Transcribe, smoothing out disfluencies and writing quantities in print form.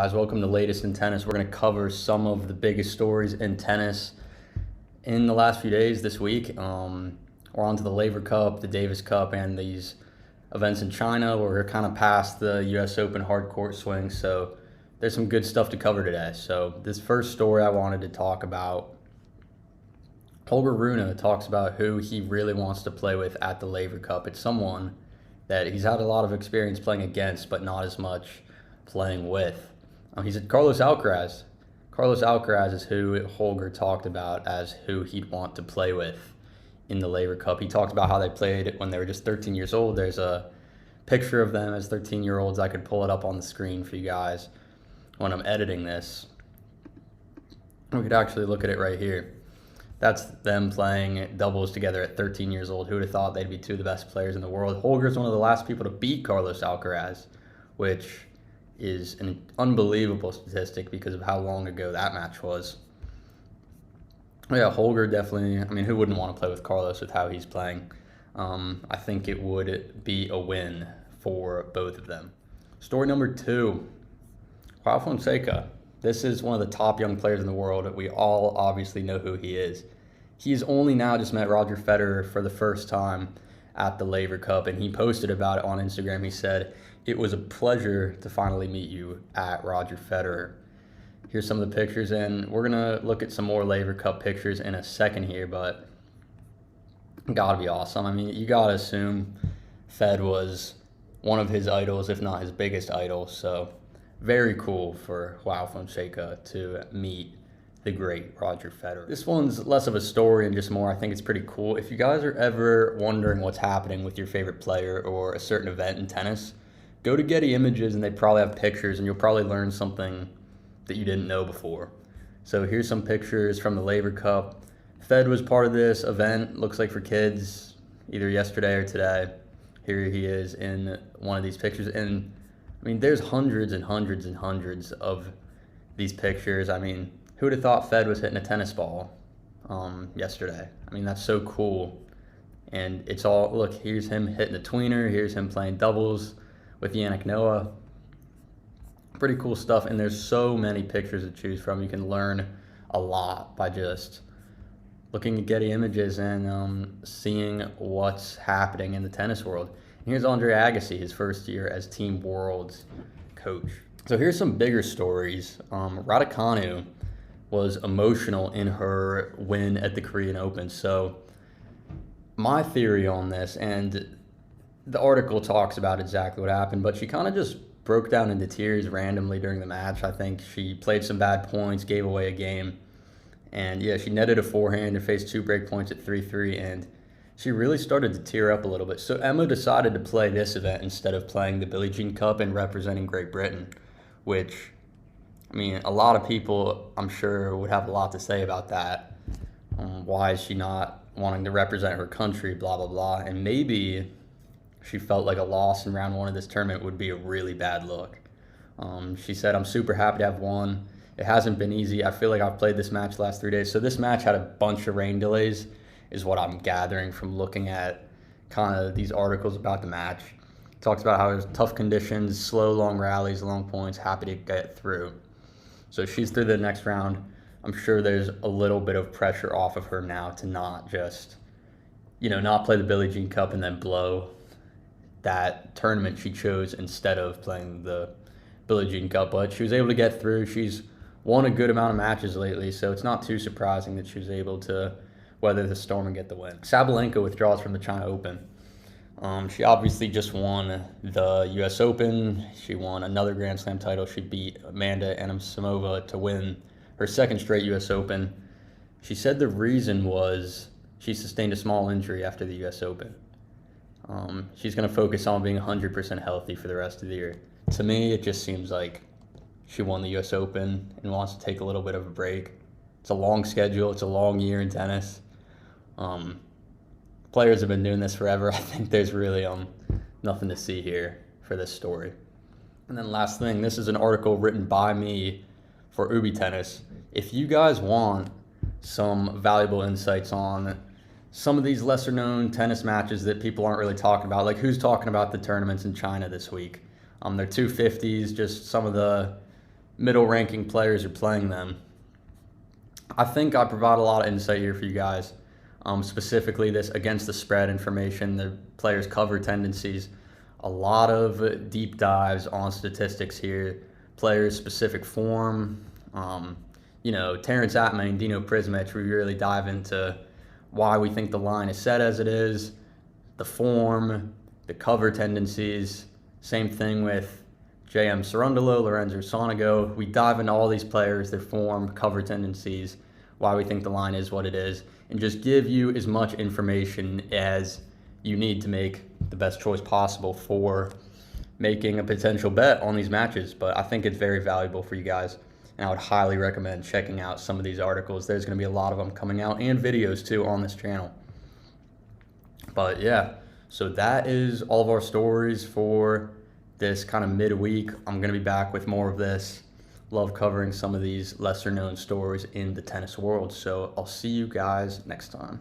guys? Welcome to Latest in Tennis. We're going to cover some of the biggest stories in tennis in the last few days this week. We're on to the Laver Cup, the Davis Cup, and these events in China. We're kind of past the U.S. Open hard court swing, so there's some good stuff to cover today. So this first story I wanted to talk about, Holger Rune talks about who he really wants to play with at the Laver Cup. It's someone that he's had a lot of experience playing against, but not as much playing with. He said Carlos Alcaraz. Carlos Alcaraz is who Holger talked about as who he'd want to play with in the Laver Cup. He talked about how they played when they were just 13 years old. There's a picture of them as 13-year-olds. I could pull it up on the screen for you guys when I'm editing this. We could actually look at it right here. That's them playing doubles together at 13 years old. Who would have thought they'd be two of the best players in the world? Holger's one of the last people to beat Carlos Alcaraz, which is an unbelievable statistic because of how long ago that match was. Yeah, Holger definitely, who wouldn't want to play with Carlos with how he's playing? I think it would be a win for both of them. Story number 2, Fonseca. This is one of the top young players in the world. We all obviously know who he is. He's only now just met Roger Federer for the first time at the Laver Cup, and he posted about it on Instagram. He said, "It was a pleasure to finally meet you at Roger Federer." Here's some of the pictures, and we're going to look at some more Laver Cup pictures in a second here, but gotta be awesome. You gotta assume Fed was one of his idols, if not his biggest idol, so very cool for Fonseca to meet the great Roger Federer. This one's less of a story and just more, I think it's pretty cool. If you guys are ever wondering what's happening with your favorite player or a certain event in tennis, go to Getty Images and they probably have pictures and you'll probably learn something that you didn't know before. So here's some pictures from the Laver Cup. Fed was part of this event, looks like for kids, either yesterday or today. Here he is in one of these pictures. And there's hundreds and hundreds and hundreds of these pictures. Who would have thought Fed was hitting a tennis ball yesterday? That's so cool. And it's all, look, here's him hitting a tweener. Here's him playing doubles with Yannick Noah. Pretty cool stuff. And there's so many pictures to choose from. You can learn a lot by just looking at Getty Images and seeing what's happening in the tennis world. And here's Andre Agassi, his first year as Team World's coach. So here's some bigger stories. Raducanu was emotional in her win at the Korean Open. So my theory on this, and the article talks about exactly what happened, but she kind of just broke down into tears randomly during the match. I think she played some bad points, gave away a game. And yeah, she netted a forehand and faced 2 break points at 3-3, and she really started to tear up a little bit. So Emma decided to play this event instead of playing the Billie Jean Cup and representing Great Britain, which, a lot of people, I'm sure, would have a lot to say about that. Why is she not wanting to represent her country, blah, blah, blah. And maybe she felt like a loss in round 1 of this tournament would be a really bad look. She said, "I'm super happy to have won. It hasn't been easy. I feel like I've played this match the last 3 days." So this match had a bunch of rain delays, is what I'm gathering from looking at kind of these articles about the match. It talks about how it was tough conditions, slow, long rallies, long points, happy to get through. So she's through the next round. I'm sure there's a little bit of pressure off of her now to not just, not play the Billie Jean Cup and then blow that tournament she chose instead of playing the Billie Jean Cup. But she was able to get through. She's won a good amount of matches lately, so it's not too surprising that she was able to weather the storm and get the win. Sabalenka withdraws from the China Open. She obviously just won the U.S. Open. She won another Grand Slam title. She beat Amanda Anisimova to win her second straight U.S. Open. She said the reason was she sustained a small injury after the U.S. Open. She's going to focus on being 100% healthy for the rest of the year. To me, it just seems like she won the U.S. Open and wants to take a little bit of a break. It's a long schedule. It's a long year in tennis. Players have been doing this forever. I think there's really nothing to see here for this story. And then last thing, this is an article written by me for Ubi Tennis. If you guys want some valuable insights on some of these lesser-known tennis matches that people aren't really talking about, like who's talking about the tournaments in China this week, they're 250s, just some of the middle ranking players are playing them. I think I provide a lot of insight here for you guys. Specifically, this against the spread information, the players' cover tendencies, a lot of deep dives on statistics here, players' specific form. Terrence Attman and Dino Prismich, we really dive into why we think the line is set as it is, the form, the cover tendencies. Same thing with J.M. Cerundolo, Lorenzo Sonego. We dive into all these players, their form, cover tendencies, why we think the line is what it is, and just give you as much information as you need to make the best choice possible for making a potential bet on these matches. But I think it's very valuable for you guys, and I would highly recommend checking out some of these articles. There's going to be a lot of them coming out, and videos too on this channel. But yeah, so that is all of our stories for this kind of midweek. I'm going to be back with more of this. Love covering some of these lesser known stories in the tennis world. So I'll see you guys next time.